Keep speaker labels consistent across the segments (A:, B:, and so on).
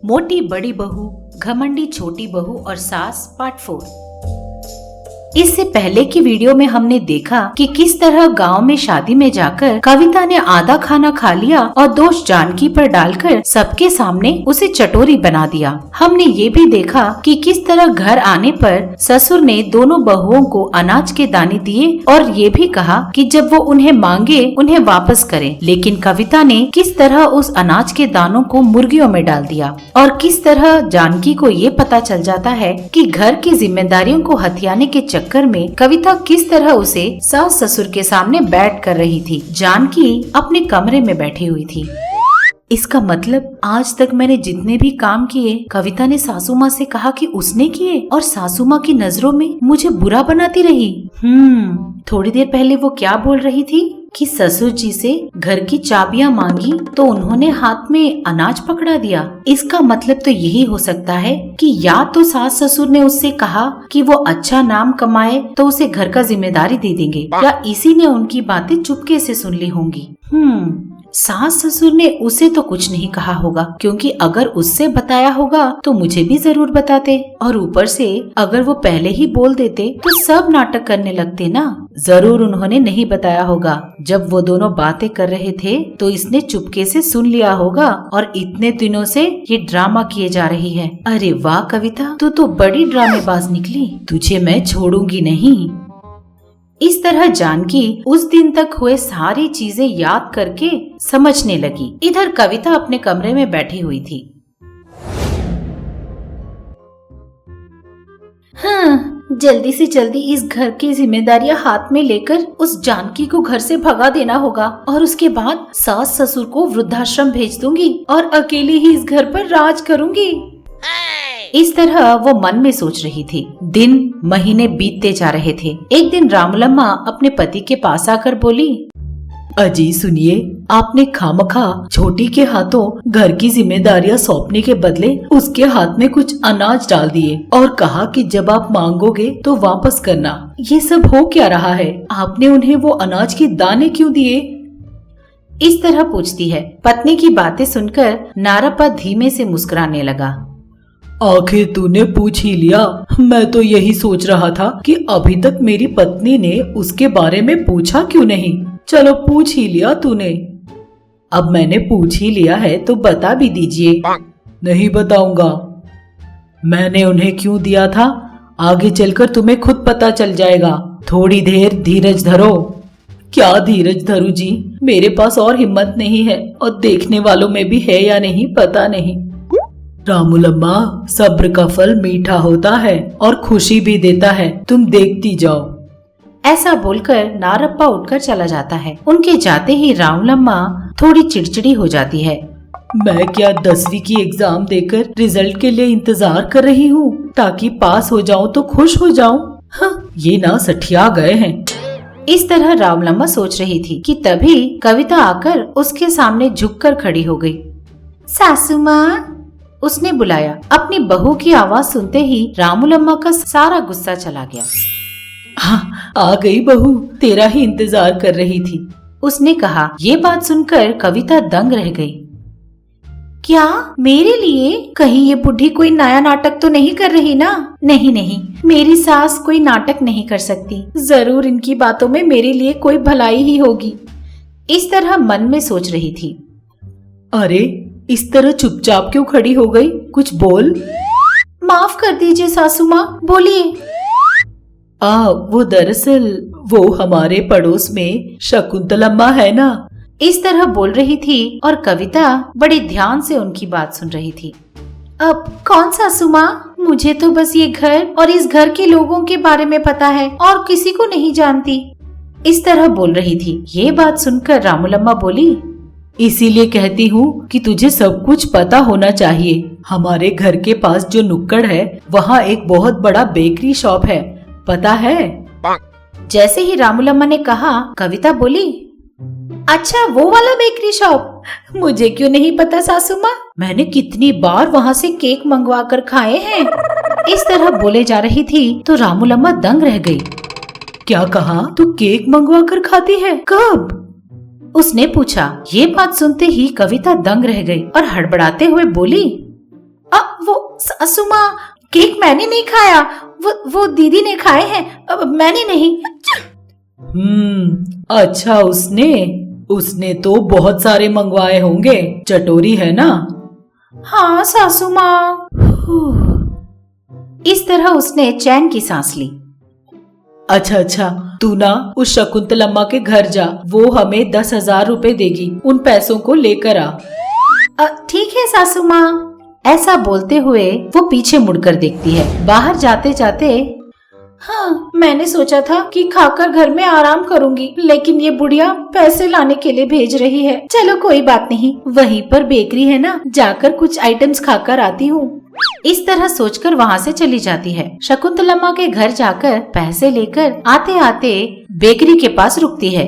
A: मोटी बड़ी बहू, घमंडी छोटी बहू और सास पार्ट 4। इससे पहले की वीडियो में हमने देखा कि किस तरह गांव में शादी में जाकर कविता ने आधा खाना खा लिया और दोष जानकी पर डालकर सबके सामने उसे चटोरी बना दिया। हमने ये भी देखा कि किस तरह घर आने पर ससुर ने दोनों बहुओं को अनाज के दाने दिए और ये भी कहा कि जब वो उन्हें मांगे उन्हें वापस करें। लेकिन कविता ने किस तरह उस अनाज के दानों को मुर्गियों में डाल दिया और किस तरह जानकी को ये पता चल जाता है कि घर की जिम्मेदारियों को हथियाने के चक्कर में कविता किस तरह उसे सास ससुर के सामने बैठ कर रही थी। जानकी अपने कमरे में बैठी हुई थी। इसका मतलब आज तक मैंने जितने भी काम किए कविता ने सासू माँ से कहा कि उसने किए और सासू माँ की नजरों में मुझे बुरा बनाती रही। थोड़ी देर पहले वो क्या बोल रही थी कि ससुर जी से घर की चाबियां मांगी तो उन्होंने हाथ में अनाज पकड़ा दिया। इसका मतलब तो यही हो सकता है कि या तो सास ससुर ने उससे कहा कि वो अच्छा नाम कमाए तो उसे घर का जिम्मेदारी दे देंगे, या इसी ने उनकी बातें चुपके से सुन ली होंगी। सास ससुर ने उसे तो कुछ नहीं कहा होगा, क्योंकि अगर उससे बताया होगा तो मुझे भी जरूर बताते, और ऊपर से अगर वो पहले ही बोल देते तो सब नाटक करने लगते ना। जरूर उन्होंने नहीं बताया होगा। जब वो दोनों बातें कर रहे थे तो इसने चुपके से सुन लिया होगा और इतने दिनों से ये ड्रामा किए जा रही है। अरे वाह कविता, तू तो बड़ी ड्रामेबाज निकली, तुझे मैं छोड़ूंगी नहीं। इस तरह जानकी उस दिन तक हुए सारी चीजें याद करके समझने लगी। इधर कविता अपने कमरे में बैठी हुई थी। जल्दी से जल्दी इस घर की जिम्मेदारियां हाथ में लेकर उस जानकी को घर से भगा देना होगा और उसके बाद सास ससुर को वृद्धाश्रम भेज दूंगी और अकेले ही इस घर पर राज करूंगी। इस तरह वो मन में सोच रही थी। दिन महीने बीतते जा रहे थे। एक दिन रामलम्मा अपने पति के पास आकर बोली,
B: अजी सुनिए, आपने खामखा छोटी के हाथों घर की जिम्मेदारियां सौंपने के बदले उसके हाथ में कुछ अनाज डाल दिए और कहा कि जब आप मांगोगे तो वापस करना। ये सब हो क्या रहा है? आपने उन्हें वो अनाज के दाने क्यों दिए?
A: इस तरह पूछती है। पत्नी की बातें सुनकर नारप्पा धीमे से मुस्कुराने लगा।
B: आखिर तूने पूछ ही लिया। मैं तो यही सोच रहा था कि अभी तक मेरी पत्नी ने उसके बारे में पूछा क्यों नहीं। चलो पूछ ही लिया तूने। अब मैंने पूछ ही लिया है तो बता भी दीजिए। नहीं बताऊंगा। मैंने उन्हें क्यों दिया था आगे चलकर तुम्हें खुद पता चल जाएगा। थोड़ी देर धीरज धरो। क्या धीरज धरूं जी? मेरे पास और हिम्मत नहीं है और देखने वालों में भी है या नहीं पता नहीं। रामुलम्मा, सब्र का फल मीठा होता है और खुशी भी देता है, तुम देखती जाओ।
A: ऐसा बोलकर नारप्पा उठकर चला जाता है। उनके जाते ही रामलम्मा थोड़ी चिड़चिड़ी हो जाती है।
B: मैं क्या 10वीं की एग्जाम देकर रिजल्ट के लिए इंतजार कर रही हूँ ताकि पास हो जाऊँ तो खुश हो जाऊँ। ये ना सठिया गए हैं।
A: इस तरह रामलम्मा सोच रही थी कि तभी कविता आकर उसके सामने झुककर खड़ी हो गई। सासू माँ, उसने बुलाया। अपनी बहू की आवाज सुनते ही रामलम्मा का सारा गुस्सा चला गया।
B: हाँ, आ गई बहू, तेरा ही इंतजार कर रही थी,
A: उसने कहा। ये बात सुनकर कविता दंग रह गई। क्या मेरे लिए? कहीं ये बुढ़ी कोई नया नाटक तो नहीं कर रही ना? नहीं नहीं, मेरी सास कोई नाटक नहीं कर सकती। जरूर इनकी बातों में मेरे लिए कोई भलाई ही होगी। इस तरह मन में सोच रही थी।
B: अरे इस तरह चुपचाप क्यों खड़ी हो गई? कुछ बोल।
A: माफ कर दीजिए सासू माँ, बोलिए।
B: वो दरअसल वो हमारे पड़ोस में शकुंतलम्मा है ना।
A: इस तरह बोल रही थी और कविता बड़े ध्यान से उनकी बात सुन रही थी। अब कौन सासू माँ? मुझे तो बस ये घर और इस घर के लोगों के बारे में पता है और किसी को नहीं जानती। इस तरह बोल रही थी। ये बात सुनकर रामलम्मा बोली,
B: इसीलिए कहती हूँ कि तुझे सब कुछ पता होना चाहिए। हमारे घर के पास जो नुक्कड़ है वहाँ एक बहुत बड़ा बेकरी शॉप है, पता है?
A: जैसे ही रामलम्मा ने कहा, कविता बोली, अच्छा वो वाला बेकरी शॉप? मुझे क्यों नहीं पता सासू माँ? मैंने कितनी बार वहाँ से केक मंगवा कर खाए हैं। इस तरह बोले जा रही थी तो रामलम्मा दंग रह गई।
B: क्या कहा? तू केक मंगवा कर खाती है? कब?
A: उसने पूछा। ये बात सुनते ही कविता दंग रह गई और हड़बड़ाते हुए बोली, वो सासू माँ, केक मैंने नहीं खाया, वो दीदी ने खाए हैं, अब मैंने नहीं।
B: अच्छा, उसने तो बहुत सारे मंगवाए होंगे, चटोरी है ना।
A: हाँ सासू माँ। इस तरह उसने चैन की सांस ली।
B: अच्छा, तू ना उस शकुंतलम्मा के घर जा, वो हमें 10,000 रुपए देगी, उन पैसों को लेकर आ।
A: ठीक है सासू माँ। ऐसा बोलते हुए वो पीछे मुड़कर देखती है। बाहर जाते जाते, हाँ, मैंने सोचा था कि खाकर घर में आराम करूंगी, लेकिन ये बुढ़िया पैसे लाने के लिए भेज रही है। चलो कोई बात नहीं, वहीं पर बेकरी है ना, जाकर कुछ आइटम्स खाकर आती हूँ। इस तरह सोचकर वहाँ से चली जाती है। शकुंतलम्मा के घर जाकर पैसे लेकर आते आते बेकरी के पास रुकती है।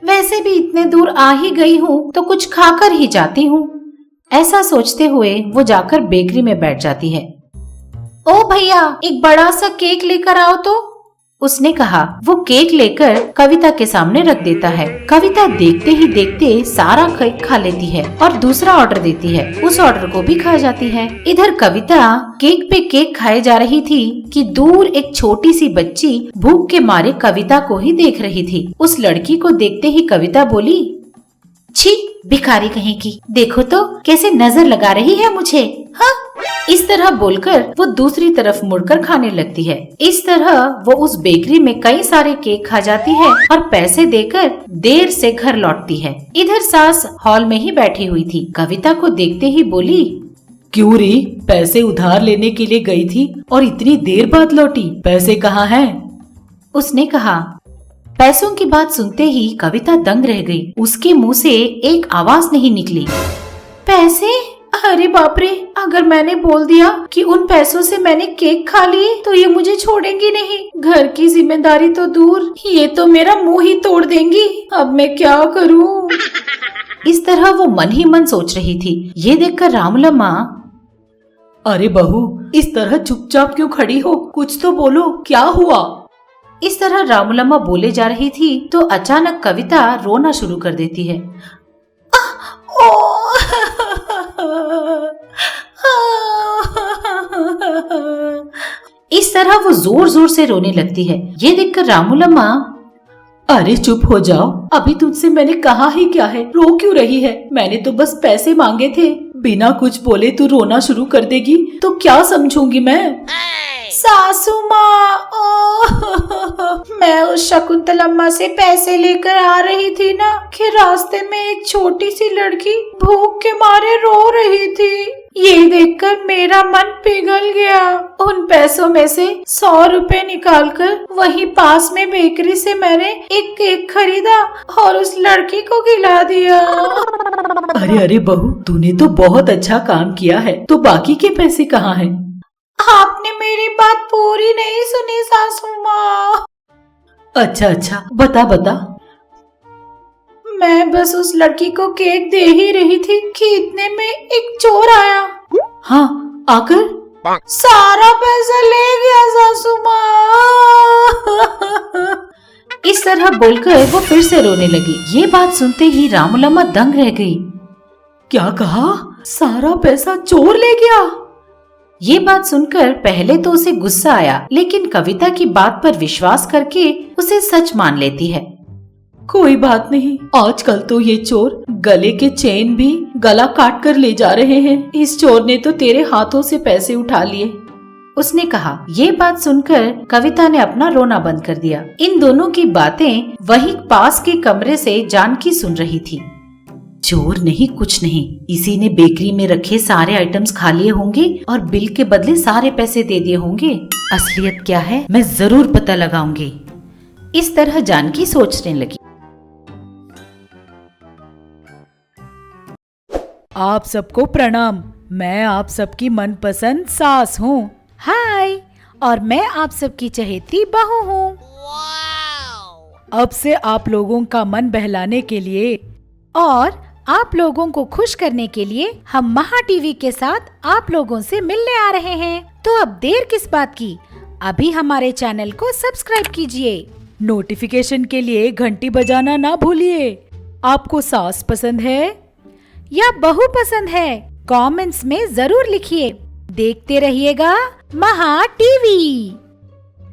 A: वैसे भी इतने दूर आ ही गई हूँ तो कुछ खाकर ही जाती हूँ। ऐसा सोचते हुए वो जाकर बेकरी में बैठ जाती है। ओ भैया, एक बड़ा सा केक लेकर आओ तो, उसने कहा। वो केक लेकर कविता के सामने रख देता है। कविता देखते ही देखते सारा केक खा लेती है और दूसरा ऑर्डर देती है। उस ऑर्डर को भी खा जाती है। इधर कविता केक पे केक खाए जा रही थी कि दूर एक छोटी सी बच्ची भूख के मारे कविता को ही देख रही थी। उस लड़की को देखते ही कविता बोली, छी, भिखारी कहीं की, देखो तो कैसे नजर लगा रही है मुझे। हाँ, इस तरह बोलकर वो दूसरी तरफ मुड़कर खाने लगती है। इस तरह वो उस बेकरी में कई सारे केक खा जाती है और पैसे देकर देर से घर लौटती है। इधर सास हॉल में ही बैठी हुई थी। कविता को देखते ही बोली,
B: क्यों री, पैसे उधार लेने के लिए गई थी और इतनी देर बाद लौटी, पैसे कहाँ हैं?
A: उसने कहा। पैसों की बात सुनते ही कविता दंग रह गई। उसके मुंह से एक आवाज नहीं निकली। पैसे? अरे बाप रे, अगर मैंने बोल दिया कि उन पैसों से मैंने केक खा लिए तो ये मुझे छोड़ेंगी नहीं। घर की जिम्मेदारी तो दूर, ये तो मेरा मुंह ही तोड़ देंगी। अब मैं क्या करूं? इस तरह वो मन ही मन सोच रही थी। ये देखकर रामलम्मा,
B: अरे बहू, इस तरह चुपचाप क्यों खड़ी हो, कुछ तो बोलो, क्या हुआ?
A: इस तरह रामलम्मा बोले जा रही थी तो अचानक कविता रोना शुरू कर देती है। इस तरह वो जोर जोर से रोने लगती है। ये देखकर रामलम्मा,
B: अरे चुप हो जाओ, अभी तुझसे मैंने कहा ही क्या है, रो क्यों रही है? मैंने तो बस पैसे मांगे थे, बिना कुछ बोले तू रोना शुरू कर देगी तो क्या समझूंगी मैं?
A: सासू माँ, मैं उस शकुंतलम्मा से पैसे लेकर आ रही थी ना कि रास्ते में एक छोटी सी लड़की भूख के मारे रो रही थी। ये देखकर मेरा मन पिघल गया। उन पैसों में से 100 रुपए निकालकर वहीं पास में बेकरी से मैंने एक केक खरीदा और उस लड़की को खिला दिया।
B: अरे बहू, तूने तो बहुत अच्छा काम किया है, तो बाकी के पैसे कहाँ हैं?
A: आपने मेरी बात पूरी नहीं सुनी सासू माँ।
B: अच्छा, बता।
A: मैं बस उस लड़की को केक दे ही रही थी कि इतने में एक चोर आया।
B: हाँ, आकर
A: सारा पैसा ले गया सासू माँ। इस तरह बोलकर वो फिर से रोने लगी। ये बात सुनते ही रामलम्मा दंग रह गई।
B: क्या कहा? सारा पैसा चोर ले गया?
A: ये बात सुनकर पहले तो उसे गुस्सा आया, लेकिन कविता की बात पर विश्वास करके उसे सच मान लेती है।
B: कोई बात नहीं, आजकल तो ये चोर गले के चेन भी गला काट कर ले जा रहे हैं। इस चोर ने तो तेरे हाथों से पैसे उठा लिए,
A: उसने कहा। ये बात सुनकर कविता ने अपना रोना बंद कर दिया। इन दोनों की बातें वहीं पास के कमरे से जानकी सुन रही थी। चोर नहीं, कुछ नहीं, इसी ने बेकरी में रखे सारे आइटम्स खा लिए होंगे और बिल के बदले सारे पैसे दे दिए होंगे। असलियत क्या है मैं जरूर पता लगाऊंगी। इस तरह जानकी सोचने लगी।
B: आप सबको प्रणाम, मैं आप सबकी मनपसंद सास हूँ।
C: हाय, और मैं आप सबकी चहेती बहू हूँ।
B: अब से आप लोगों का मन बहलाने के लिए
C: और आप लोगों को खुश करने के लिए हम महा टीवी के साथ आप लोगों से मिलने आ रहे हैं। तो अब देर किस बात की, अभी हमारे चैनल को सब्सक्राइब कीजिए।
B: नोटिफिकेशन के लिए घंटी बजाना ना भूलिए। आपको सास पसंद है
C: या बहू पसंद है? कमेंट्स में जरूर लिखिए। देखते रहिएगा महा टीवी।